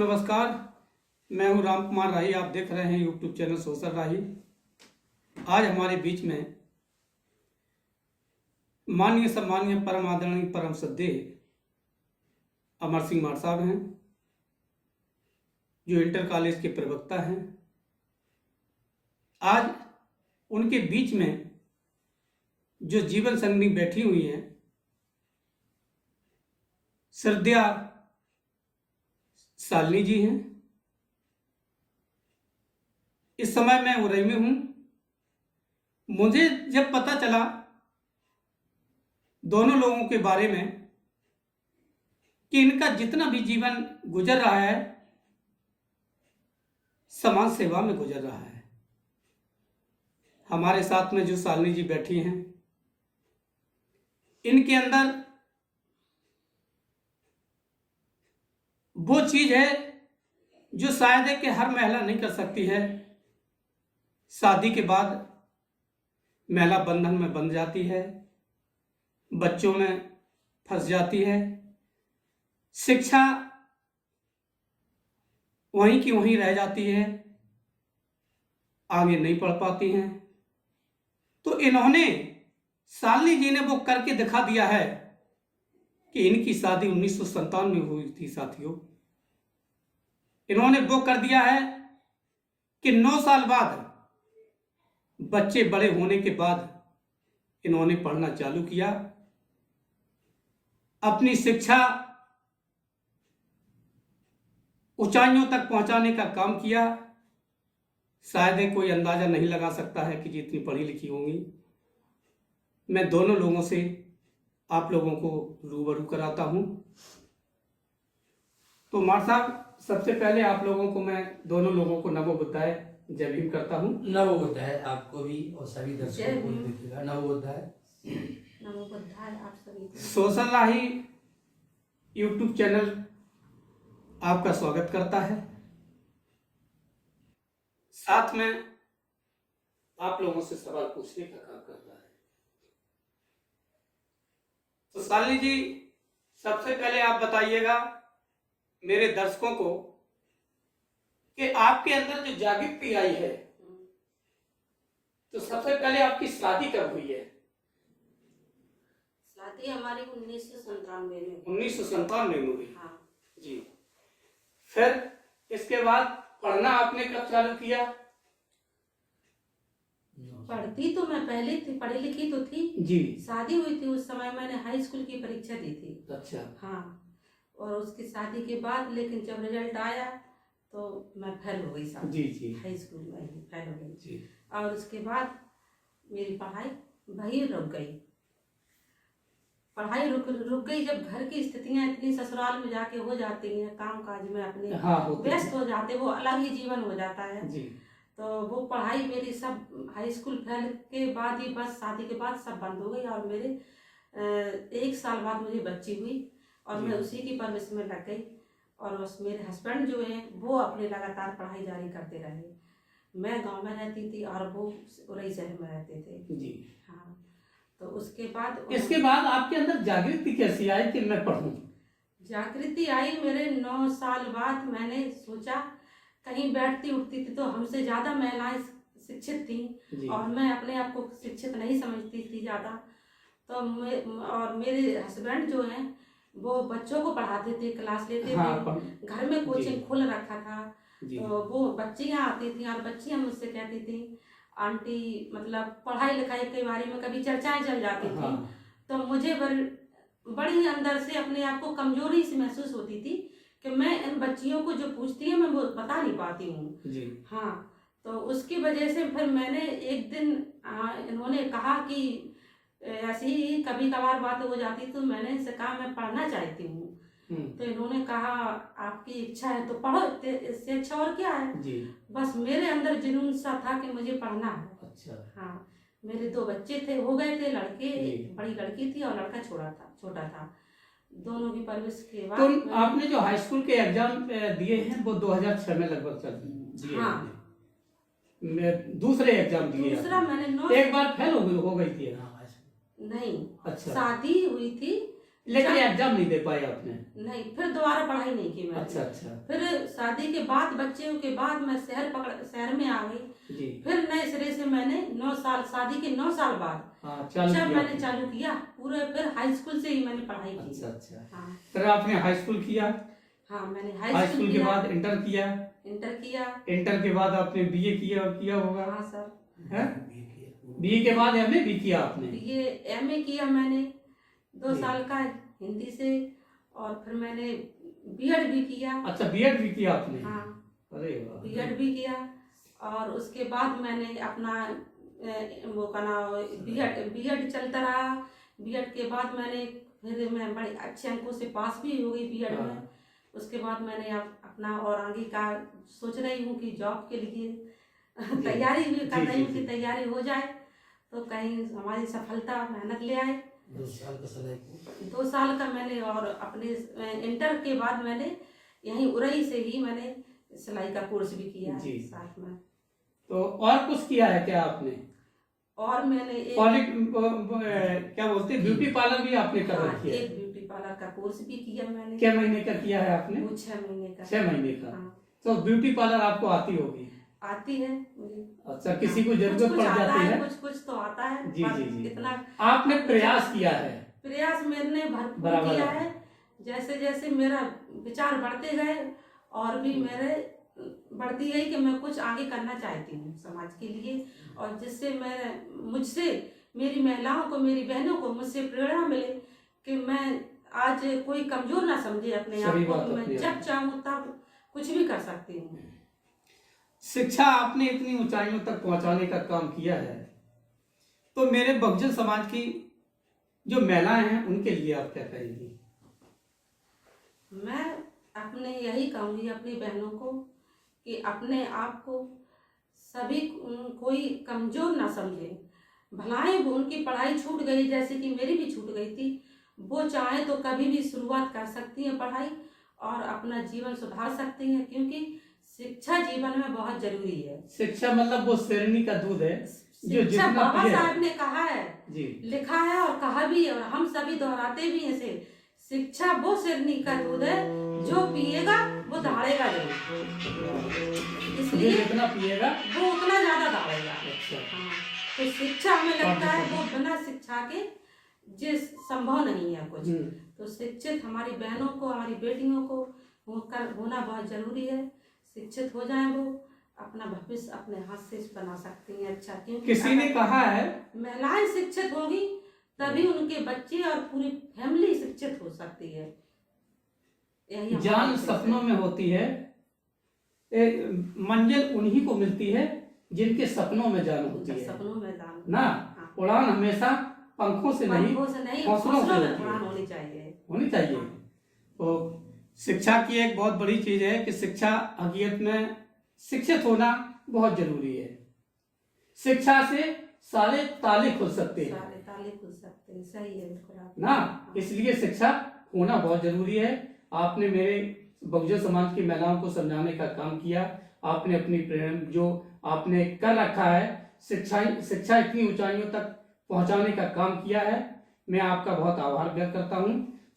नमस्कार। मैं हूं राम कुमार राही। आप देख रहे हैं यूट्यूब चैनल सोशल राही। आज हमारे बीच में माननीय सम्मानीय परम आदरणीय परम श्रद्धेय अमर सिंह मार साहब हैं, जो इंटर कॉलेज के प्रवक्ता हैं। आज उनके बीच में जो जीवन संगनी बैठी हुई हैं, श्रद्धेय शालिनी जी हैं। इस समय मैं उरई में हूं। मुझे जब पता चला दोनों लोगों के बारे में कि इनका जितना भी जीवन गुजर रहा है समाज सेवा में गुजर रहा है। हमारे साथ में जो शालिनी जी बैठी हैं, इनके अंदर वो चीज है जो शायद है कि हर महिला नहीं कर सकती है। शादी के बाद महिला बंधन में बंध जाती है, बच्चों में फंस जाती है, शिक्षा वहीं की वहीं रह जाती है, आगे नहीं पढ़ पाती हैं। तो इन्होंने, शालिनी जी ने वो करके दिखा दिया है कि इनकी शादी 1997 में हुई थी। साथियों, इन्होंने वो कर दिया है कि 9 साल बाद, बच्चे बड़े होने के बाद इन्होंने पढ़ना चालू किया, अपनी शिक्षा ऊंचाइयों तक पहुंचाने का काम किया। शायद कोई अंदाजा नहीं लगा सकता है कि जितनी पढ़ी लिखी होंगी। मैं दोनों लोगों से आप लोगों को रूबरू कराता हूं। तो मार साहब, सबसे पहले आप लोगों को, मैं दोनों लोगों को नमो बुद्धाय जय भीम करता हूं। नमो बुद्धाय आपको भी और सभी दर्शकों को देखिएगा। नमो बुद्धाय। नमो बुद्धाय आप सभी को। सोशल राही यूट्यूब चैनल आपका स्वागत करता है। साथ में आप लोगों से सवाल पूछने का काम करता है। तो शालिनी जी, सबसे पहले आप बताइएगा मेरे दर्शकों को कि आपके अंदर जो जागृति आई है, तो सबसे पहले आपकी शादी कब हुई है? शादी हमारी 1997 में 1997 में हुई। हाँ जी। फिर इसके बाद पढ़ना आपने कब चालू किया? पढ़ती तो मैं पहले थी, पढ़ी लिखी तो थी जी। शादी हुई थी उस समय मैंने हाई स्कूल की परीक्षा दी थी। अच्छा। हाँ, और उसकी शादी के बाद लेकिन जब रिजल्ट आया तो मैं फेल हो गई शादी। जी। हाई स्कूल में ही फेल हो गई जी। और उसके बाद मेरी पढ़ाई वही रुक गई। पढ़ाई रुक गई जब घर की स्थितियां इतनी ससुराल में जाके हो जाती हैं, काम काज में अपने व्यस्त हो जाते, वो अलग ही जीवन हो जाता है जी। तो वो पढ़ाई मेरी सब हाई स्कूल फेल के बाद ही, बस शादी के बाद सब बंद हो गई। और मेरे 1 साल बाद मुझे बच्ची हुई और मैं उसी की परवरिश में लग गई। और बस मेरे हस्बैंड जो हैं वो अपने लगातार पढ़ाई जारी करते रहे। मैं गांव में रहती थी और वो उरई शहर में रहते थे। जी। हाँ, तो उसके बाद इसके बाद आपके अंदर जागृति कैसी आई कि मैं पढ़ूं? जागृति आई मेरे 9 साल बाद। मैंने सोचा, कहीं बैठती उठती थी तो हमसे ज्यादा महिलाएं शिक्षित थी और मैं अपने आप को शिक्षित नहीं समझती थी ज्यादा। तो और मेरे हस्बैंड जो हैं वो बच्चों को पढ़ाते थे, क्लास लेते थे, घर में कोचिंग खोल रखा था। तो वो बच्चियां आती थी और बच्चियां मुझसे कहती थी, आंटी, मतलब पढ़ाई लिखाई के बारे में कभी चर्चाएं चल जाती थी। तो मुझे बड़ी अंदर से अपने आप को कमजोरी सी महसूस होती थी कि मैं इन बच्चियों को जो पूछती है मैं वो बता नहीं पाती हूँ। हाँ, तो उसकी वजह से फिर मैंने एक दिन इन्होंने कहा कि ऐसी ही कभी कभार बात हो जाती, तो मैंने इनसे कहा मैं पढ़ना चाहती हूँ। तो इन्होंने कहा आपकी इच्छा है तो पढ़ो, इससे अच्छा और क्या है जी। बस मेरे अंदर जुनून सा था कि मुझे पढ़ना है। अच्छा। हाँ, मेरे 2 बच्चे थे, हो गए थे लड़के, बड़ी लड़की थी और लड़का छोटा था। दोनों की परवरिश के बाद तो आपने जो हाई स्कूल के एग्जाम दिए हैं वो 2006 में लगभग दिए। हाँ, दूसरे एग्जाम दिए। दूसरा मैंने एक बार फेल हो गई थी। नहीं। अच्छा। शादी हुई थी लेकिन एग्जाम नहीं दे पाए आपने? नहीं, फिर दोबारा पढ़ाई नहीं की मैंने। अच्छा अच्छा फिर शादी के बाद, बच्चे के बाद मैं शहर में आ गई। जी। फिर नए सिरे से मैंने 9 साल, शादी के 9 साल बाद हाँ, जब मैंने चालू किया, पूरे फिर हाई स्कूल से ही मैंने पढ़ाई की। अच्छा अच्छा। हाँ फिर आपने हाई स्कूल किया? हाँ, मैंने हाई हाई स्कूल के किया, बाद इंटर किया? इंटर किया। इंटर के बाद आपने बीए किया होगा? हाँ सर, है? बीए के बाद एमए भी किया आपने? ये एमए किया मैंने 2 जी। साल का हिंदी से, और फिर मैंने बीएड भी किया। अच्छा, बीएड भी किया आपने? हाँ, अरे वाह। बीएड भी किया, और उसके बाद मैंने अपना वो का नाम बीएड चलता रहा। बीएड के बाद मैंने फिर मैं बड़े अच्छे अंकों से पास भी हो गई बीएड में। हाँ। उसके बाद मैंने अपना और आगे का सोच रही हूँ कि जॉब के लिए तैयारी भी कर रही हूँ कि तैयारी हो जाए तो कहीं हमारी सफलता, मेहनत ले आए। 2 साल का सिलाई 2 साल का मैंने, और अपने इंटर के बाद मैंने यहीं उरई से ही मैंने सिलाई का कोर्स भी किया है जी। साथ में। तो और कुछ किया है क्या आपने? और मैंने क्या बोलते हैं, ब्यूटी पार्लर भी आपने कर रखी है? एक ब्यूटी पार्लर का कोर्स भी किया मैंने। क्या महीने का किया है आपने? वो 6 महीने का। 6 महीने का। हाँ, तो ब्यूटी पार्लर आपको आती होगी? आती है मुझे। अच्छा, किसी को जरूरत कुछ पड़ आता जाती है? कुछ तो आता है। जी पर जी जी। इतना आपने प्रयास किया है? प्रयास मैंने भरपूर बराबर किया है। है। जैसे जैसे मेरा विचार बढ़ते गए और भी मेरे बढ़ती गई कि मैं कुछ आगे करना चाहती हूँ समाज के लिए, और जिससे मुझसे मेरी महिलाओं को, मेरी बहनों को मुझसे प्रेरणा मिले कि मैं आज कोई कमजोर ना समझे अपने आप को, मैं जब चाहूँ तब कुछ भी कर सकती हूँ। शिक्षा आपने इतनी ऊंचाइयों तक पहुंचाने का काम किया है, तो मेरे बहुजन समाज की जो महिलाएं हैं उनके लिए आप क्या कहेंगी? मैं अपने यही कहूँगी अपनी बहनों को कि अपने आप को सभी कोई कमजोर ना समझे। भलाई वो उनकी पढ़ाई छूट गई, जैसे कि मेरी भी छूट गई थी, वो चाहे तो कभी भी शुरुआत कर सकती हैं पढ़ाई और अपना जीवन सुधार सकती हैं, क्योंकि शिक्षा जीवन में बहुत जरूरी है। शिक्षा मतलब वो शेरनी का दूध है जो शिक्षा जितना बाबा पिए। साहब ने कहा है जी। लिखा है और कहा भी है, और हम सभी दोहराते भी हैं इसे। शिक्षा वो शेरनी का दूध है जो पिएगा वो दहाड़ेगा जरूर, इसलिए जितना पिएगा वो उतना ज्यादा दहाड़ेगा। अच्छा। हाँ, तो शिक्षा हमें लगता है वो बिना शिक्षा के जिस संभव नहीं है कुछ। तो शिक्षित हमारी बहनों को, हमारी बेटियों को होना बहुत जरूरी है। शिक्षित हो जाए वो अपना भविष्य अपने हाथ से बना सकती हैं अच्छा, क्योंकि किसी ने कहा है महिलाएं शिक्षित होगी तभी उनके बच्चे और पूरी फैमिली शिक्षित हो सकती है। यही जान सपनों में होती है, मंजिल उन्हीं को मिलती है जिनके सपनों में जान होती है। सपनों में जान ना, उड़ान हमेशा पंखों से नहीं हौसलों से उड़ान होनी चाहिए। तो शिक्षा की एक बहुत बड़ी चीज है कि शिक्षा हकीकत में शिक्षित होना बहुत जरूरी है। शिक्षा से सारे ताले खुल सकते हैं, सारे ताले खुल सकते हैं। सही है, बिल्कुल ना, इसलिए शिक्षा होना बहुत जरूरी है। आपने मेरे बहुजन समाज की महिलाओं को समझाने का काम किया। आपने अपनी प्रेरणा जो आपने कर रखा है, शिक्षा इतनी ऊंचाइयों तक पहुंचाने का काम किया है, मैं आपका बहुत आभार व्यक्त करता हूं।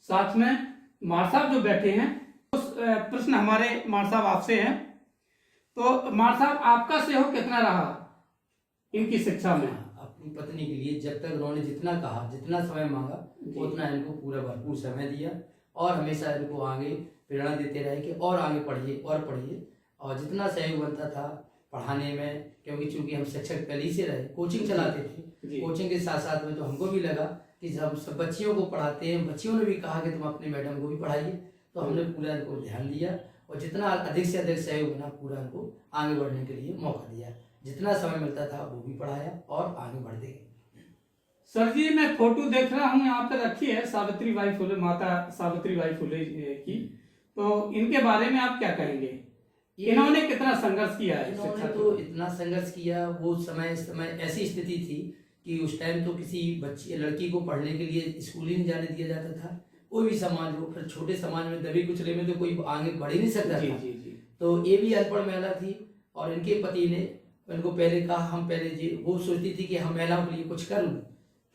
साथ में मार साहब जो बैठे हैं, उस प्रश्न हमारे मार साहब आपसे हैं। तो मार साहब, आपका सहयोग कितना रहा इनकी शिक्षा में? अपनी पत्नी के लिए जब तक उन्होंने जितना कहा, जितना समय मांगा, उतना इनको पूरा भरपूर समय दिया और हमेशा इनको आगे प्रेरणा देते रहे कि और आगे पढ़िए और पढ़िए, और जितना सहयोग बनता था पढ़ाने में, क्योंकि चूंकि हम शिक्षक पहले ही से रहे, कोचिंग चलाते थे। कोचिंग के साथ साथ में तो हमको भी लगा कि हम सब बच्चियों को पढ़ाते हैं, बच्चियों ने भी कहा कि तुम अपने मैडम को भी पढ़ाइए, तो हमने पूरा इनको ध्यान दिया और जितना अधिक से अधिक सहयोग बना पूरा इनको आगे बढ़ने के लिए मौका दिया। जितना समय मिलता था वो भी पढ़ाया और आगे बढ़ते गए। सर जी, मैं फोटो देख रहा हूँ यहाँ पे रखी है सावित्रीबाई फुले, माता सावित्रीबाई फुले की, तो इनके बारे में आप क्या कहेंगे? इन्होंने कितना संघर्ष किया है? इन्होंने तो इतना संघर्ष किया। वो समय ऐसी स्थिति थी कि उस टाइम तो किसी बच्ची लड़की को पढ़ने के लिए स्कूल ही नहीं जाने दिया जाता था। कोई भी समाज हो, फिर छोटे समाज में दबे कुचले में तो कोई आगे बढ़ ही नहीं सकता था। तो ये भी अनपढ़ महिला थी और इनके पति ने इनको पहले कहा, हम पहले वो सोचती थी कि हम महिलाओं के लिए कुछ कर लूँ,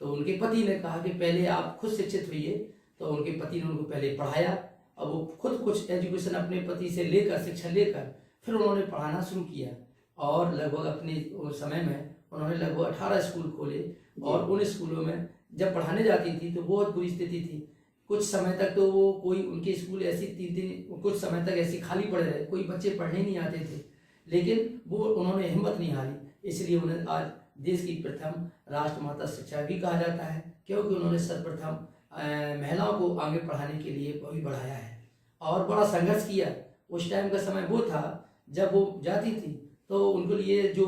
तो उनके पति ने कहा कि पहले आप खुद शिक्षित हुई, तो उनके पति ने उनको पहले पढ़ाया। अब वो खुद कुछ एजुकेशन अपने पति से लेकर, शिक्षा लेकर फिर उन्होंने पढ़ाना शुरू किया और लगभग अपने समय में उन्होंने लगभग 18 स्कूल खोले। और उन स्कूलों में जब पढ़ाने जाती थी तो बहुत बुरी स्थिति थी। कुछ समय तक तो वो कोई उनके स्कूल ऐसी 3 दिन कुछ समय तक ऐसे खाली पड़े रहे, कोई बच्चे पढ़ने नहीं आते थे, लेकिन वो उन्होंने हिम्मत नहीं हारी। इसलिए उन्हें आज देश की प्रथम राष्ट्रमाता शिक्षा भी कहा जाता है, क्योंकि उन्होंने सर्वप्रथम महिलाओं को आगे पढ़ाने के लिए भी बढ़ाया है और बड़ा संघर्ष किया। उस टाइम का समय वो था जब वो जाती थी तो उनके लिए जो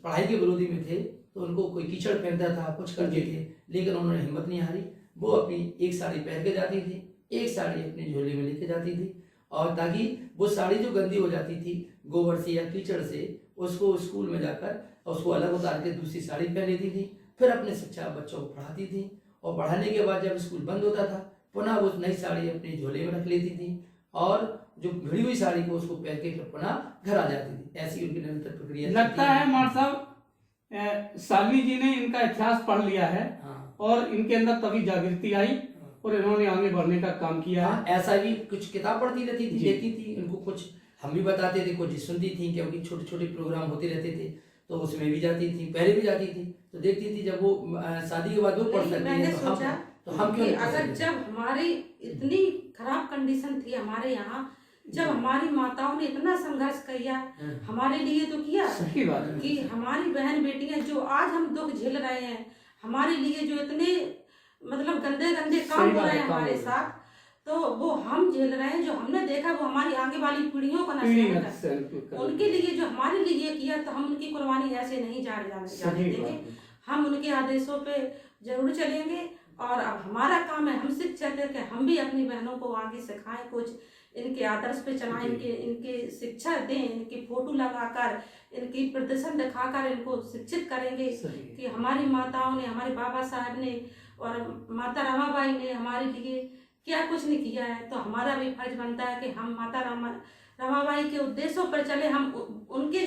पढ़ाई के विरोधी में थे तो उनको कोई कीचड़ फेंकता था, कुछ करते थे, लेकिन उन्होंने हिम्मत नहीं हारी। वो अपनी एक साड़ी पहन के जाती थी, एक साड़ी अपनी झोली में लेके जाती थी, और ताकि वो साड़ी जो गंदी हो जाती थी गोबर से या कीचड़ से, उसको स्कूल में जाकर उसको अलग उतार के दूसरी साड़ी पहन लेती थी। फिर अपने शिक्षा बच्चों को पढ़ाती थी और पढ़ाने के बाद जब स्कूल बंद होता था पुनः वो नई साड़ी अपने झोले में रख लेती थी और जो भिड़ी हुई साड़ी को उसको पहन के फिर पुनः घर आ जाती थी। ऐसी उनकी निरंतर प्रक्रिया लगता है मार साहब शालिनी जी ने इनका इतिहास पढ़ लिया है। हाँ। और इनके अंदर तभी जागृति आई और इन्होंने आगे बढ़ने का काम किया है। ऐसा भी कुछ किताब पढ़ती रहती थी, देखती थी, उनको कुछ हम भी बताते थे, कुछ सुनती थी, क्योंकि छोटे छोटे प्रोग्राम होते रहते थे तो उसमें भी जाती थी, पहले भी जाती थी तो देखती थी। जब वो शादी के बाद वो पढ़ सकती है तो हम क्यों? अगर जब हमारी इतनी खराब कंडीशन थी हमारे यहाँ, जब हमारी माताओं ने इतना संघर्ष किया हमारे लिए तो किया, सही बात है कि हमारी बहन बेटियां जो आज हम दुख झेल रहे हैं, हमारे लिए जो इतने मतलब गंदे गंदे काम हो रहे हैं हमारे साथ, तो वो हम झेल रहे हैं। जो हमने देखा वो हमारी आगे वाली पीढ़ियों का नसीब, उनके लिए जो हमारे लिए किया, तो हम उनकी कुर्बानी ऐसे नहीं जाने देंगे। हम उनके आदेशों पे जरूर चलेंगे और अब हमारा काम है, हम शिक्षक है कि हम भी अपनी बहनों को आगे सिखाएं, कुछ इनके आदर्श पे चलाएं, इनके शिक्षा दें, इनकी फोटो लगाकर, इनकी प्रदर्शन दिखाकर इनको शिक्षित करेंगे कि हमारी माताओं ने, हमारे बाबा साहब ने और माता रमाबाई ने हमारे लिए क्या कुछ नहीं किया है। तो हमारा भी फर्ज बनता है कि हम माता रमाबाई के उद्देश्यों पर चले। हम उनके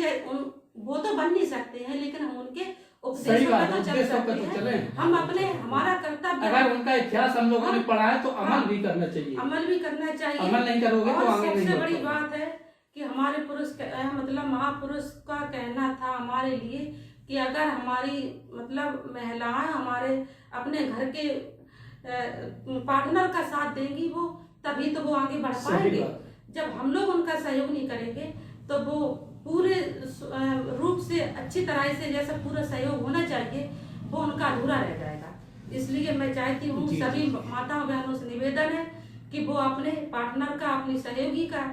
वो तो बन नहीं सकते हैं, लेकिन हम उनके उपदेशों पर तो चल सकते हैं। हम अपने, हमारा कर्तव्य, अगर उनका इतिहास हम लोगों ने पढ़ा है तो अमल भी करना चाहिए। अमल भी करना चाहिए। अमल नहीं करोगे तो आगे नहीं। सबसे बड़ी बात है कि हमारे पुरुष मतलब महापुरुष का कहना था हमारे लिए कि अगर हमारी मतलब महिलाएं हमारे अपने घर के पार्टनर का साथ देंगी वो, तभी तो वो आगे बढ़ पाएंगे। जब हम लोग उनका सहयोग नहीं करेंगे तो वो पूरे रूप से अच्छी तरह से जैसा पूरा सहयोग होना चाहिए वो उनका अधूरा रह जाएगा। इसलिए मैं चाहती हूँ सभी माताओं बहनों से निवेदन है कि वो अपने पार्टनर का, अपनी सहयोगी का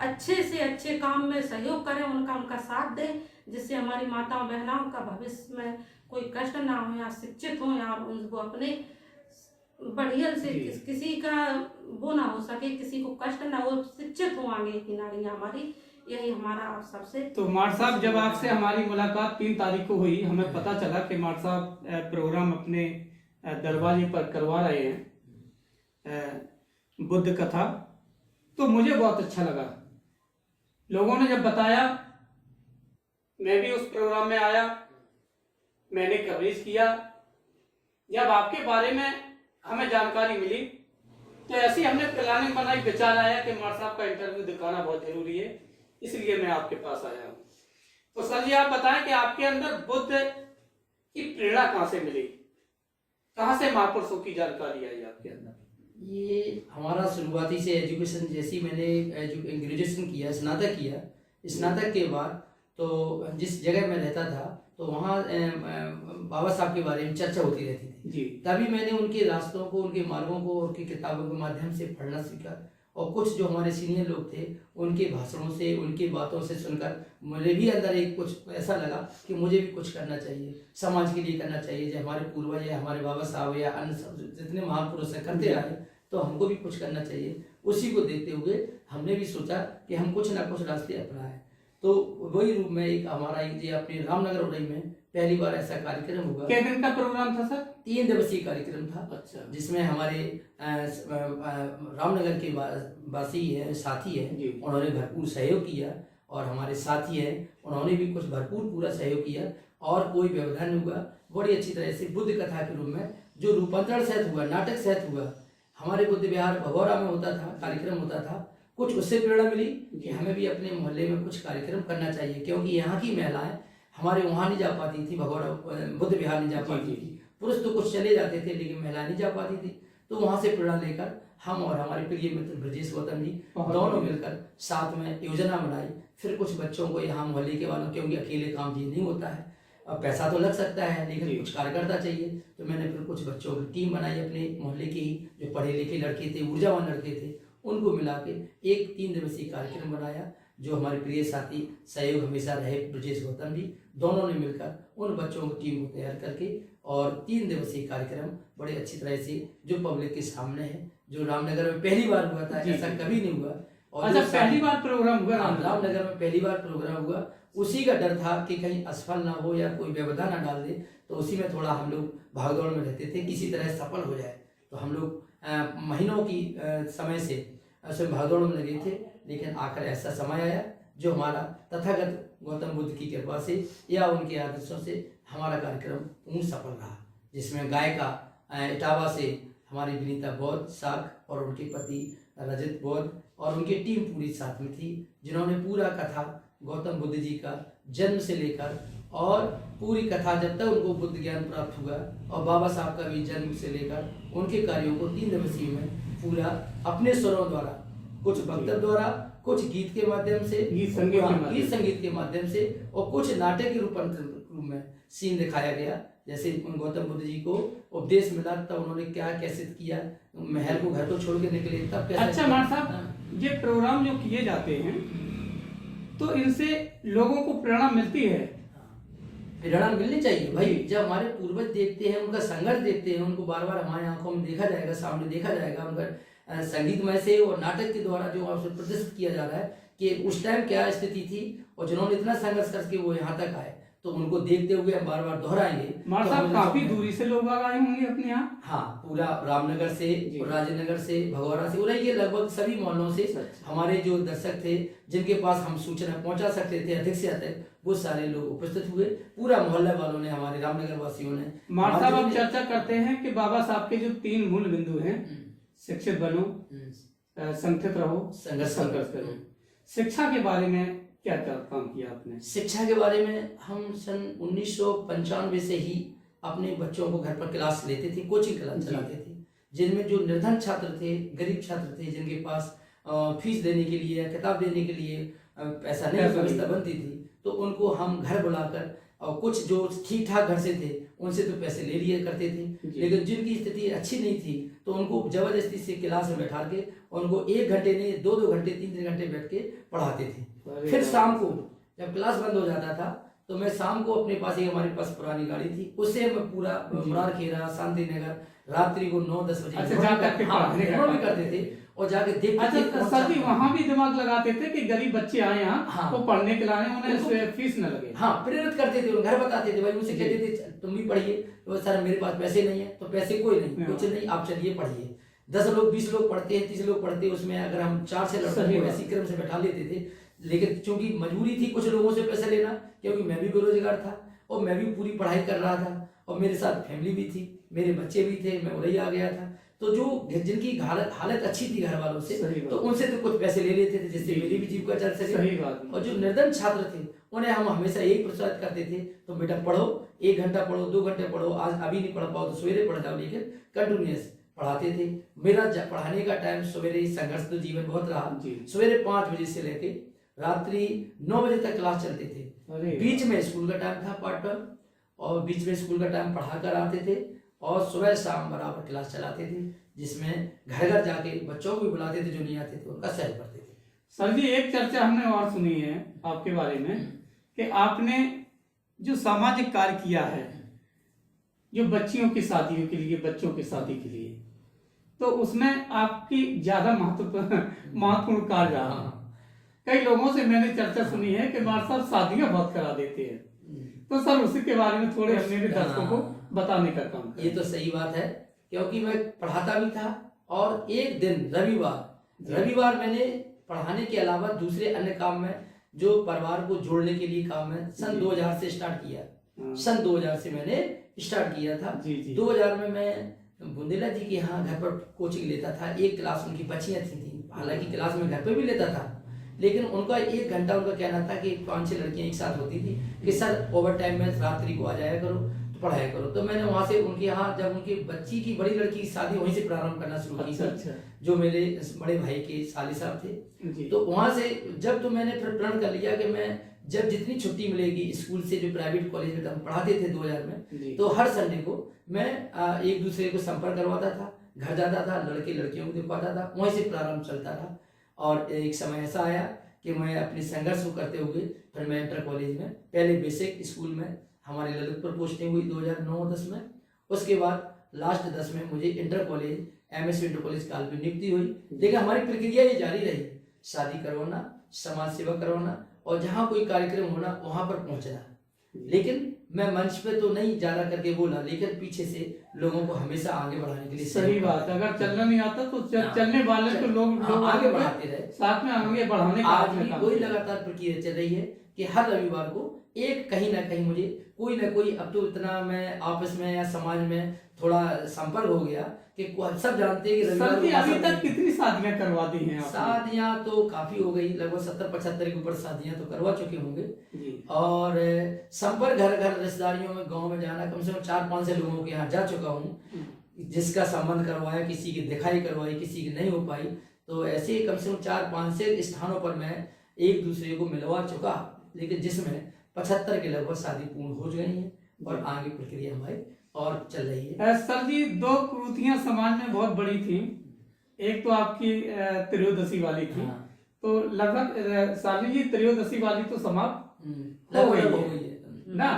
अच्छे से अच्छे काम में सहयोग करें, उनका साथ दें, जिससे हमारी माताओं बहनों का भविष्य में कोई कष्ट ना हो, या शिक्षित हो, या उनको अपने बढ़िया से किसी का वो ना हो सके, किसी को कष्ट ना हो, शिक्षित हो आगे की नारियां हमारी। यही हमारा आप सबसे। तो मार साहब, जब आपसे हमारी मुलाकात 3 तारीख को हुई, हमें पता चला कि मार साहब प्रोग्राम अपने दरवाजे पर करवा रहे हैं बुद्ध कथा, तो मुझे बहुत अच्छा लगा। लोगों ने जब बताया, मैं भी उस प्रोग्राम में आया, मैंने कवरेज किया। जब आपके बारे में हमें जानकारी मिली तो ऐसी हमने प्लानिंग बनाई, विचार आया कि मार साहब का इंटरव्यू दिखाना बहुत जरूरी है, इसलिए मैं आपके पास आया हूँ। तो सर जी, आप बताएं कि आपके अंदर बुद्ध की प्रेरणा कहाँ से मिली, कहाँ से महापुरुषों की जानकारी आई आपके अंदर? ये हमारा शुरुआती से एजुकेशन, जैसी मैंने ग्रेजुएशन किया, स्नातक किया, स्नातक के बाद तो जिस जगह मैं रहता था तो वहाँ बाबा साहब के बारे में चर्चा होती रहती थी जी। तभी मैंने उनके रास्तों को, उनके मार्गों को, उनकी किताबों के माध्यम से पढ़ना सीखा। और कुछ जो हमारे सीनियर लोग थे उनके भाषणों से, उनकी बातों से सुनकर मुझे भी अंदर एक कुछ ऐसा लगा कि मुझे भी कुछ करना चाहिए, समाज के लिए करना चाहिए। जो हमारे पूर्वज या हमारे बाबा साहब या अन्य जितने महापुरुष करते रहे, तो हमको भी कुछ करना चाहिए। उसी को देखते हुए हमने भी सोचा कि हम कुछ ना कुछ रास्ते अपनाएं। तो वही रूप में एक हमारा ये अपने रामनगर उड़ई में पहली बार ऐसा कार्यक्रम हुआ। क्या दिन का प्रोग्राम था सर? 3 दिवसीय कार्यक्रम था। अच्छा। जिसमें हमारे रामनगर के वासी है, साथी है, उन्होंने भरपूर सहयोग किया, और हमारे साथी हैं उन्होंने भी कुछ भरपूर पूरा सहयोग किया, और कोई व्यवधान नहीं हुआ। बड़ी अच्छी तरह से बुद्ध कथा के रूप में जो रूपांतरण सहित हुआ, नाटक सहित हुआ, हमारे बुद्ध विहार भगौरा में होता था, कार्यक्रम होता था, कुछ उससे प्रेरणा मिली कि हमें भी अपने मोहल्ले में कुछ कार्यक्रम करना चाहिए, क्योंकि यहाँ की महिलाएं हमारे वहाँ नहीं जा पाती थी, भगौरा बुद्ध विहार नहीं जा पाती थी। पुरुष तो कुछ चले जाते थे लेकिन महिलाएं नहीं जा पाती थी। तो वहाँ से प्रेरणा लेकर हम और हमारे प्रिय मित्र ब्रजेश गौतम जी दोनों मिलकर साथ में योजना बनाई। फिर कुछ बच्चों को यहाँ मोहल्ले के वालों, क्योंकि अकेले काम ये नहीं होता है, अब पैसा तो लग सकता है लेकिन कुछ कार्यकर्ता चाहिए, तो मैंने फिर कुछ बच्चों की टीम बनाई अपने मोहल्ले के ही, जो पढ़े लिखे लड़के थे, ऊर्जावान लड़के थे, उनको मिला के एक 3 दिवसीय कार्यक्रम बनाया, जो हमारे प्रिय साथी सहयोग हमेशा रहे ब्रजेश गौतम जी, दोनों ने मिलकर उन बच्चों की टीम को तैयार करके और 3 दिवसीय कार्यक्रम बड़े अच्छी तरह से जो पब्लिक के सामने है, जो रामनगर में पहली बार हुआ था, ऐसा कभी नहीं हुआ। और अच्छा, पहली बार प्रोग्राम हुआ रामनगर में पहली बार प्रोग्राम हुआ। उसी का डर था कि कहीं असफल ना हो या कोई व्यवधान ना डाल दे, तो उसी में थोड़ा हम लोग भागदौड़ में रहते थे, किसी तरह सफल हो जाए। तो हम लोग महीनों की समय से उसमें भागदौड़ में लगे थे, लेकिन आखिर ऐसा समय आया जो हमारा तथागत गौतम बुद्ध की कृपा से या उनके आदर्शों से हमारा कार्यक्रम पूर्ण सफल रहा, जिसमें गायिका इटावा से हमारी विनीता बौद्ध साख और उनके पति रजत बौद्ध और उनकी टीम पूरी साथ में थी, जिन्होंने पूरा कथा गौतम बुद्ध जी का जन्म से लेकर और पूरी कथा जब तक उनको बुद्ध ज्ञान प्राप्त हुआ और बाबा साहब का भी जन्म से लेकर उनके कार्यों को 3 दिवसीय में पूरा अपने स्वरों द्वारा, कुछ वक्तव्य द्वारा, कुछ गीत के माध्यम से, गीत संगीत के माध्यम से और कुछ नाटक के रूप में सीन दिखाया गया। जैसे गौतम बुद्ध जी को उपदेश मिला तब उन्होंने क्या कैसे किया, महल को घर को छोड़ के निकले तब कैसे। अच्छा मान साहब, ये प्रोग्राम जो किए जाते हैं तो इनसे लोगों को प्रेरणा मिलती है? प्रेरणा मिलनी चाहिए भाई। जब हमारे पूर्वज देखते हैं, उनका संघर्ष देखते हैं, उनको बार बार हमारे आंखों में देखा जाएगा, सामने देखा जाएगा, उनका संगीतमय से और नाटक के द्वारा जो प्रदर्शित किया जा रहा है कि उस टाइम क्या स्थिति थी और जिन्होंने इतना संघर्ष करके वो यहाँ तक आए, तो उनको देखते हुए हम बार बार दोहराएंगे। तो काफी दूरी से लोग आए होंगे अपने यहाँ? हाँ, पूरा रामनगर से और राजेंद्र से, भगौरा से, उन्हें ये लगभग सभी मोहल्लों से हमारे जो दर्शक थे, जिनके पास हम सूचना पहुंचा सकते थे अधिक से अधिक, वो सारे लोग उपस्थित हुए। पूरा मोहल्ले वालों ने, हमारे रामनगर वासियों ने। मार साहब, अब चर्चा करते हैं कि बाबा साहब के जो 3 मूल बिंदु हैं, शिक्षित बनो, संगठित रहो, संघर्ष करो। शिक्षा के बारे में क्या काम किया आपने? शिक्षा के बारे में हम सन 1995 से ही अपने बच्चों को घर पर क्लास लेते थे, कोचिंग क्लास चलाते थे, जिनमें जो निर्धन छात्र थे, गरीब छात्र थे, जिनके पास फीस देने के लिए या किताब देने के लिए पैसा नहीं व्यवस्था बनती थी, तो उनको हम घर बुलाकर और कुछ जो ठीक ठाक घर से थे उनसे तो पैसे ले लिया करते थे, लेकिन जिनकी स्थिति अच्छी नहीं थी तो उनको जबरदस्ती से क्लास में बैठा के उनको 1 घंटे नहीं 2-2 घंटे 3-3 घंटे बैठ के पढ़ाते थे। फिर शाम को जब क्लास बंद हो जाता था तो मैं शाम को अपने पास ही, हमारे पास पुरानी गाड़ी थी, उससे मैं पूरा मुरार खेरा, शांति नगर, रात्रि को 9-10 बजे भी करते थे और जाके देखते थे। अच्छा सर जी, वहाँ भी दिमाग लगाते थे कि गरीब बच्चे आए यहाँ तो पढ़ने के लिए, उन्हें फीस न लगे। हाँ, प्रेरित करते थे, घर बताते थे भाई, उनसे कहते थे तुम भी पढ़िए, तो सर मेरे पास पैसे नहीं है, तो पैसे कोई नहीं, कुछ नहीं, आप चलिए पढ़िए। 10 लोग 20 लोग पढ़ते हैं, 30 लोग पढ़ते हैं, उसमें अगर हम 4-6 लड़कों को ऐसी क्रम से बैठा लेते थे, लेकिन चूंकि मजबूरी थी कुछ लोगों से पैसा लेना, क्योंकि मैं भी बेरोजगार था और मैं भी पूरी पढ़ाई कर रहा था और मेरे साथ फैमिली भी थी, मेरे बच्चे भी थे, मैं उड़ैया आ गया था, तो जो जिनकी हालत अच्छी थी घर वालों से, तो उनसे तो कुछ पैसे ले लेते थे जिससे मेरी भी जीविका चल सके। और जो निर्धन छात्र थे उन्हें हम हमेशा यही प्रोत्साहित करते थे, तो बेटा पढ़ो, 1 घंटा पढ़ो, 2 घंटे पढ़ो, आज अभी नहीं पढ़ पाओ तो सवेरे पढ़ जाओ, लेकिन कंटिन्यूअस पढ़ाते थे। मेरा पढ़ाने का टाइम सवेरे, संघर्ष तो जीवन बहुत रहा, सवेरे 5 बजे से लेके रात्रि 9 बजे तक क्लास चलते थे। बीच में स्कूल का टाइम था पार्ट टाइम, और बीच में स्कूल का टाइम पढ़ा कर आते थे और सुबह शाम बराबर क्लास चलाते थे, जिसमें घर घर जाके बच्चों को भी बुलाते थे, जो नहीं आते थे उनका सहयोग करते थे। सर जी, एक चर्चा हमने और सुनी है आपके बारे में कि आपने जो सामाजिक कार्य किया है, जो बच्चियों की शादियों के लिए, बच्चों की शादी के लिए, तो उसमें आपकी ज्यादा महत्वपूर्ण कार्य रहा। कई लोगों से मैंने चर्चा सुनी है कि मार साहब शादियां बहुत करा देते हैं, तो सर उसी के बारे में थोड़े अपने भी दर्शकों को बताने का काम करें। ये तो सही बात है, क्योंकि मैं पढ़ाता भी था और एक दिन रविवार मैंने पढ़ाने के अलावा दूसरे अन्य काम में, जो परिवार को जोड़ने के लिए काम है, सन 2000 से स्टार्ट किया। सन 2000 से मैंने स्टार्ट किया था। 2000 में मैं बुंदेला जी के यहाँ घर पर कोचिंग लेता था। एक क्लास उनकी बच्चियाँ थी, हालांकि क्लास में घर पे भी लेता था, लेकिन उनका 1 घंटा उनका कहना था कि 5-6 लड़कियाँ एक साथ होती थी कि सर ओवर टाइम में रात्रि को आ जाया करो तो पढ़ाया करो। तो मैंने वहाँ से उनके यहाँ जब उनकी बच्ची की बड़ी लड़की की शादी वहीं से प्रारंभ करना शुरू की थी, जो मेरे बड़े भाई के साले साहब थे। तो वहाँ से जब तो मैंने फिर प्रण कर लिया कि मैं जब जितनी छुट्टी मिलेगी स्कूल से, जो प्राइवेट कॉलेज में हम पढ़ाते थे 2000 में, तो हर संडे को मैं एक दूसरे को संपर्क करवाता था, घर जाता था, लड़के लड़कियों को दिखवाता था, वहीं से प्रारंभ चलता था। और एक समय ऐसा आया कि मैं अपने संघर्ष को करते हुए फिर मैं इंटर कॉलेज में, पहले बेसिक स्कूल में हमारे ललितपुर पोस्टिंग हुई 2009-10 में, उसके बाद लास्ट 10 में मुझे inter college MS inter college काल में नियुक्ति हुई। लेकिन हमारी प्रक्रिया ये जारी रही, शादी करवाना, समाज सेवा करवाना और जहाँ कोई कार्यक्रम होना वहाँ पर पहुँचना। लेकिन मैं मंच पे तो नहीं ज्यादा करके बोला, लेकिन पीछे से लोगों को हमेशा आगे बढ़ाने के लिए। सही बात, अगर चलना नहीं आता तो चलने वाले को लोग आगे बढ़ाते रहे, साथ में आगे बढ़ाने का। आज भी वही लगातार प्रक्रिया चल रही है कि हर रविवार को एक कहीं ना कहीं मुझे कोई ना कोई, अब तो इतना मैं आपस में या समाज में थोड़ा संपर्क हो गया कि सब जानते हैं कि सर जी अभी तक कितनी शादियां करवा दी हैं आपने? शादियां तो काफी हो गई, लगभग 70-75 के ऊपर शादियां तो करवा चुके होंगे। और संपर्क घर घर रिश्तेदारियों में, गांव में जाना, कम से कम 4-5 लोगों के यहाँ जा चुका हूँ, जिसका संबंध करवाया, किसी की दिखाई करवाई, किसी की नहीं हो पाई, तो ऐसे कम से कम 4-5 स्थानों पर मैं एक दूसरे को मिलवा चुका, लेकिन जिसमें 75 के लगभग शादी पूर्ण हो गई है और आगे प्रक्रिया हमारी और चल रही है। सर जी 2 कुरीतियां समाज में बहुत बड़ी थी, एक तो आपकी त्रयोदशी वाली थी। तो लगभग साली जी त्रयोदशी वाली तो समाप्त हो गई है ना,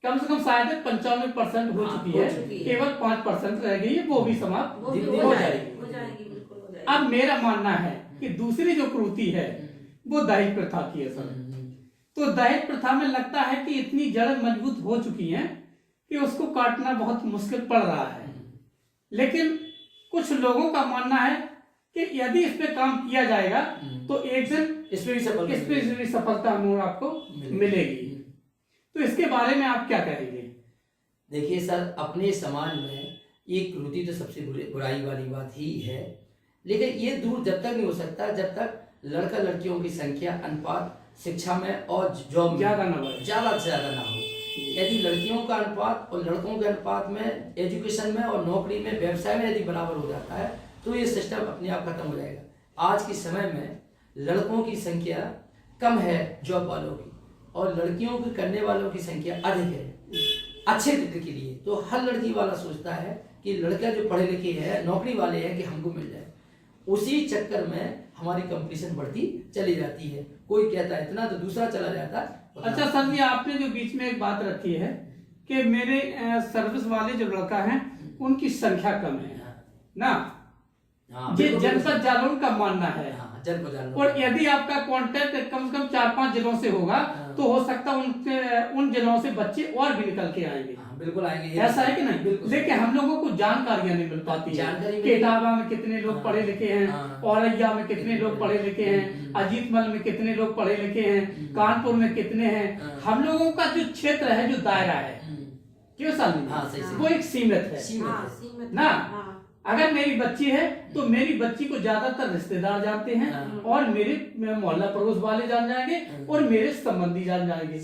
कम से कम शायद 95% हो चुकी है, केवल 5% रह गई है, वो भी समाप्त हो जाएगी। अब मेरा मानना है कि दूसरी जो कुरीति है वो दहेज प्रथा की है सर। तो दहेज प्रथा में लगता है कि इतनी जड़ मजबूत हो चुकी है कि उसको काटना बहुत मुश्किल पड़ रहा है। लेकिन कुछ लोगों का मानना है कि यदि इस पे काम किया जाएगा तो एक दिन इसमें भी सफलता हम आपको मिलेगी। तो इसके बारे में आप क्या कहेंगे? देखिए सर, अपने समाज में ये कुरीति तो सबसे बुराई वाली बात ही है, लेकिन ये दूर जब तक नहीं हो सकता जब तक लड़का लड़कियों की संख्या अनुपात शिक्षा में और जॉब में ज्यादा से ज्यादा ना हो। यदि लड़कियों का अनुपात और लड़कों के अनुपात में एजुकेशन में और नौकरी में, व्यवसाय में यदि बराबर हो जाता है तो ये सिस्टम अपने आप खत्म हो जाएगा। आज के समय में लड़कों की संख्या कम है जॉब वालों की, और लड़कियों के करने वालों की संख्या अधिक है अच्छे डिग्री के लिए। तो हर लड़की वाला सोचता है कि लड़का जो पढ़े लिखे है, नौकरी वाले हैं, कि हमको मिल जाए। उसी चक्कर में हमारी कंपटीशन बढ़ती चली जाती है, कोई कहता है इतना तो दूसरा चला जाता है। अच्छा सर जी, आपने जो बीच में एक बात रखी है कि मेरे सर्विस वाले जो लड़का हैं उनकी संख्या कम है ना, ये जनपद जालौन का मानना है। और यदि आपका कांटेक्ट कम से कम 4-5 जिलों से होगा तो हो सकता है उन जिलों से बच्चे और भी निकल के आएंगे। बिल्कुल आएंगे, ऐसा है कि नहीं? लेकिन हम लोगों को जानकारियां नहीं मिल पाती है कि इटावा में कितने लोग पढ़े लिखे हैं, औरैया में कितने लोग पढ़े लिखे हैं, अजीतमल में कितने लोग पढ़े लिखे हैं, कानपुर में कितने हैं। हम लोगों का जो क्षेत्र है, जो दायरा है, क्यों साल वो एक सीमित है ना। अगर मेरी बच्ची है तो मेरी बच्ची को ज्यादातर रिश्तेदार जानते हैं और मेरे मोहल्ला पड़ोस वाले जान जाएंगे और मेरे संबंधी जान जाएंगे,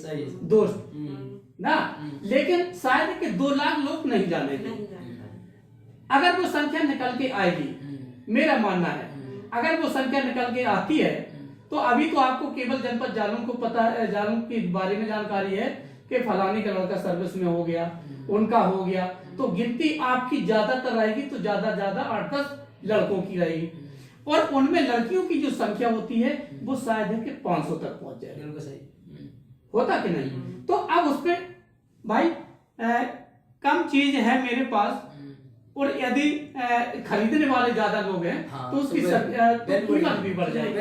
दोस्त ना। लेकिन शायद कि 2 लाख लोग नहीं जानेंगे। अगर वो संख्या निकल के आएगी, मेरा मानना है अगर वो संख्या निकल के आती है तो अभी तो आपको केवल जनपद जालौन को पता है, जालौन के बारे में जानकारी है कि फलानी का लड़का सर्विस में हो गया, उनका हो गया, तो गिनती आपकी ज्यादातर रहेगी तो ज्यादा 8-10 लड़कों की रहेगी, और उनमें लड़कियों की जो संख्या होती है वो शायद है कि 500 तक पहुंच जाए। बिल्कुल सही होता कि नहीं? तो अब उसपे भाई कम चीज है मेरे पास, और यदि खरीदने वाले ज्यादा लोग हैं तो उसकी कीमत भी बढ़ जाएगी,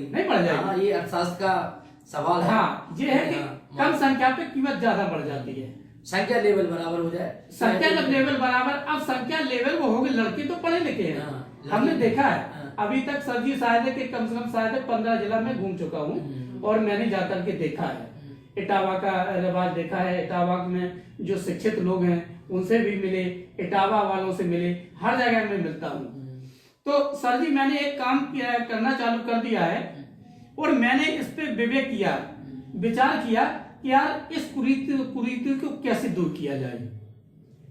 नहीं बढ़ जाएगी। ये अर्थशास्त्र का सवाल है। हाँ, ये है कि कम संख्या पे कीमत ज्यादा बढ़ जाती है। संख्या लेवल बराबर हो जाए, संख्या लेवल बराबर। अब संख्या लेवल वो होगी, लड़के तो पढ़े लिखे हैं, हमने देखा है। अभी तक सर जी शायद है कि कम से कम शायद 15 जिला में घूम चुका हूँ और मैंने जाकर के देखा है इटावा का रिवाज देखा है, इटावा में जो शिक्षित लोग हैं उनसे भी मिले, इटावा वालों से मिले, हर जगह में मिलता हूँ। तो सर जी मैंने एक काम करना चालू कर दिया है और मैंने इस पे विवेक किया, विचार किया कि यार इस कुरीति को कैसे दूर किया जाए।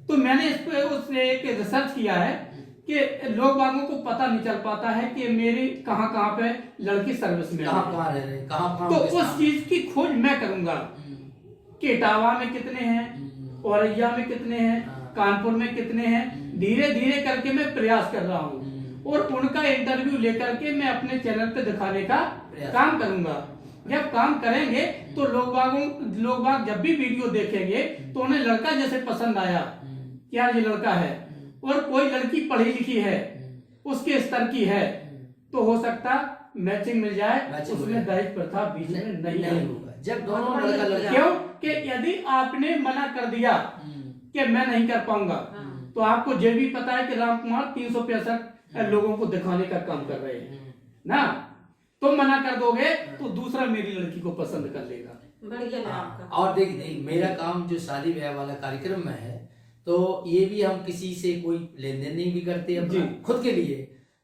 तो मैंने इस पे उससे एक रिसर्च किया है कि लोग बागों को पता नहीं चल पाता है कि मेरी कहाँ पे लड़की सर्विस में कहाँ रह रहे, कहाँ तो उस चीज की खोज मैं करूंगा कि इटावा में कितने हैं, औरैया में कितने हैं, कानपुर में कितने हैं। धीरे धीरे करके मैं प्रयास कर रहा हूँ और उनका इंटरव्यू लेकर के मैं अपने चैनल पे दिखाने का काम करूंगा। जब काम करेंगे तो लोग बाग जब भी वीडियो देखेंगे तो उन्हें लड़का जैसे पसंद आया कि यार ये लड़का है, और कोई लड़की पढ़ी लिखी है, उसके स्तर की है, तो हो सकता मैचिंग मिल जाए, उसमें दहेज प्रथा बीच में नहीं होगा। जब दोनों लड़का लड़की, क्यों कि यदि आपने मना कर दिया कि मैं नहीं कर पाऊंगा, तो आपको ये भी पता है कि राम कुमार 365 लोगों को दिखाने का काम कर रहे हैं ना, तो मना कर दोगे तो दूसरा मेरी लड़की को पसंद कर लेगा। और देख मेरा काम जो शादी ब्याह वाला कार्यक्रम में है, तो ये भी हम किसी से कोई लेन देन नहीं भी करते, अपना खुद के लिए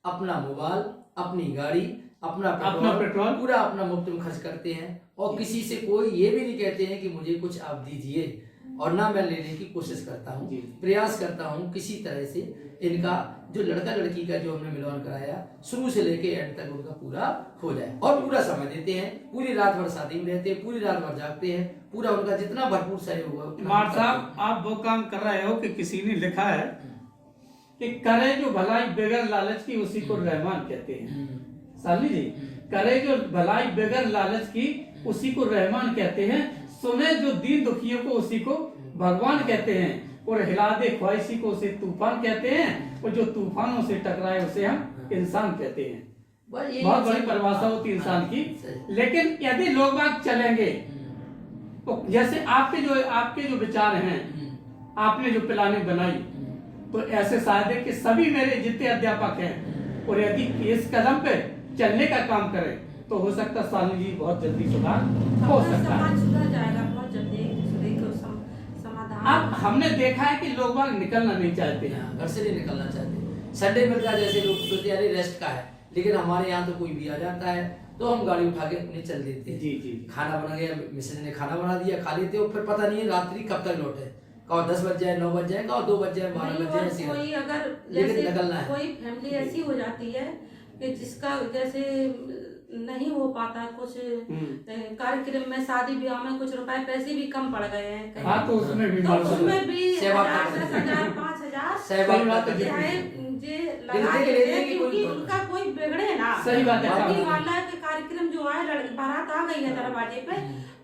अपना मोबाइल, अपनी गाड़ी, अपना पेट्रोल पूरा अपना मुफ्त में खर्च करते हैं और किसी से कोई ये भी नहीं कहते हैं कि मुझे कुछ आप दीजिए, और ना मैं लेने की कोशिश करता हूँ, प्रयास करता हूँ किसी तरह से इनका जो लड़का लड़की का जो हमने मिलवन कराया शुरू से लेके एंड तक उनका पूरा हो जाए, और पूरा समय देते हैं, पूरी रात भर शादी में रहते हैं, पूरी रात भर जागते हैं, पूरा उनका जितना भरपूर सहयोग हुआ। कुमार साहब आप वो काम कर रहे हो कि किसी ने लिखा है कि करे जो भलाई बगैर लालच की उसी को रहमान कहते हैं। साली जी, करे जो भलाई बगैर लालच की उसी को रहमान कहते हैं, सुने जो दीन दुखियों को उसी को भगवान कहते हैं, और हिला दे ख्वाहिशी को उसे तूफान कहते हैं, और जो तूफानों से टकराए उसे हम इंसान कहते हैं। बहुत बड़ी परिभाषा होती है इंसान की। लेकिन यदि लोग बाग चलेंगे तो जैसे आपके जो विचार हैं, आपने जो प्लानिंग बनाई, तो ऐसे शायद है कि सभी मेरे जितने अध्यापक हैं और यदि इस कदम पे चलने का काम करें तो हो सकता शालिनी जी बहुत जल्दी सुधार हो सकता है। अब हमने देखा है कि लोग बाग निकलना नहीं चाहते हैं, घर से नहीं निकलना चाहते। संडे मिलता है जैसे लोग सोचते हैं रेस्ट का है, लेकिन हमारे यहाँ तो कोई भी आ जाता है तो हम गाड़ी उठा के अपने चल देते हैं। जी। खाना बना गया, मिसेज ने खाना बना दिया, खा लेते हो, फिर पता नहीं है रात्रि कब तक लौटे, कहो 10 बज जाए, 9 बज जाए, कहो 2 बज जाए, 12 बज जाए। कोई अगर लेकिन निकलना है, कोई फैमिली ऐसी हो जाती है कि जिसका जैसे नहीं हो पाता कुछ कार्यक्रम में, शादी ब्याह में कुछ रुपए पैसे भी कम पड़ गए हैं, हाँ, तो उसमें भी 1000, 5000 लगा देते हैं क्योंकि उनका कोई बिगड़े ना। सही बात है। वाला के कार्यक्रम जो आए, बारात आ गई है दरवाजे पे,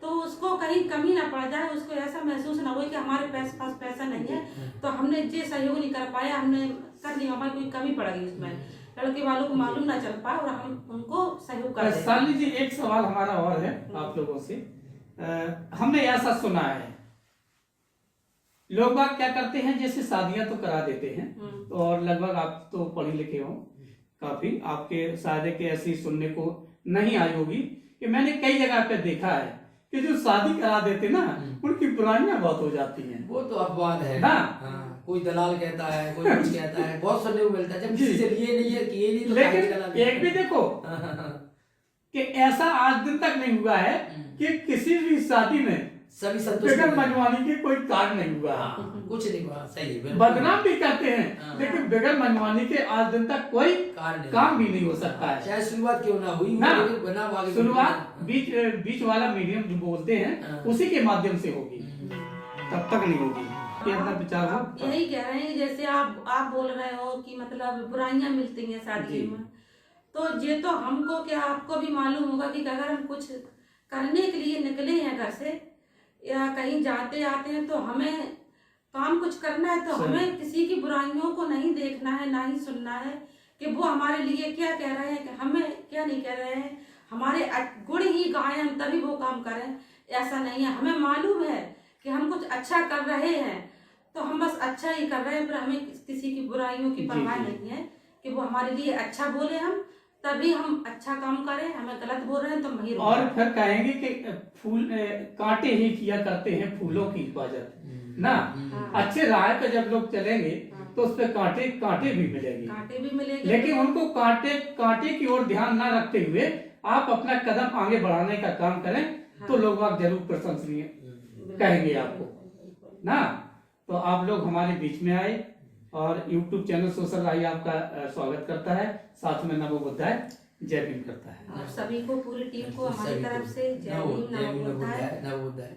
तो उसको कहीं कमी ना पड़ जाए, उसको ऐसा महसूस ना हो कि हमारे पास पैसा नहीं है, तो हमने जो सहयोग नहीं कर पाया, हमने कर लिया, हमारी कोई कमी पड़ गई उसमें, लड़के वालों को मालूम ना चल पाए और हम उनको सहयोग कर। साली जी एक सवाल हमारा और है आप लोगों से। हमने ऐसा सुना है लोग बाग क्या करते हैं, जैसे शादियां तो करा देते हैं, और लगभग आप तो पढ़े लिखे हो काफी, आपके शायद के ऐसी सुनने को नहीं आई होगी कि मैंने कई जगह पे देखा है कि जो शादी करा देते ना उनकी बुराइयां बहुत हो जाती हैं। वो तो अपवाद है ना, कोई दलाल कहता है, कोई कुछ कहता है, बहुत सुनने को मिलता है, जब किसी से लिए नहीं है कि ये नहीं, तो लेकिन एक भी देखो कि ऐसा आज दिन तक नहीं हुआ है कि किसी भी शादी में सभी संतुष्ट बगैर मनमानी के कोई कार्य नहीं हुआ। कुछ नहीं हुआ, सही है। बदनाम भी करते हैं लेकिन बगैर मनमानी के आज दिन तक कोई काम भी नहीं हो सकता है, चाहे शुरुआत क्यों ना हुई ना। बना शुरुआत बीच वाला मीडियम जो बोलते हैं उसी के माध्यम से होगी, तब तक नहीं होगी। विचार हो यही कह रहे हैं, जैसे आप बोल रहे हो कि मतलब बुराइयां मिलती हैं शादी में, तो ये तो हमको क्या आपको भी मालूम होगा कि अगर हम कुछ करने के लिए निकले हैं घर से या कहीं जाते आते हैं, तो हमें काम कुछ करना है, तो हमें किसी की बुराइयों को नहीं देखना है, ना ही सुनना है कि वो हमारे लिए क्या कह रहे हैं, कि हमें क्या नहीं कह रहे हैं, हमारे गुण ही गाएं हम तभी वो काम करें, ऐसा नहीं है। हमें मालूम है कि हम कुछ अच्छा कर रहे हैं तो हम बस अच्छा ही कर रहे हैं, पर हमें किसी की बुराइयों की परवाह नहीं है कि वो हमारे लिए अच्छा बोले हम तभी हम अच्छा काम करें। हमें गलत बोल रहे हैं तो वही रोकें। और फिर कहेंगे कि फूल कांटे ही किया करते हैं फूलों की हिफाजत ना। हाँ। अच्छे राह पे जब लोग चलेंगे तो उस पे कांटे कांटे भी मिलेंगे, कांटे भी मिलेंगे। लेकिन उनको कांटे की ओर ध्यान ना रखते हुए आप अपना कदम आगे बढ़ाने का काम करें तो लोग आप जरूर प्रशंसनीय कहेंगे आपको ना। तो आप लोग हमारे बीच में आए और YouTube चैनल सोशल राही आपका स्वागत करता है, साथ में नमो बुद्धाय जय भीम करता है। और सभी को, पूरी टीम को हमारी तरफ से जय भीम, नमो बुद्धाय। नमो बुद्धाय।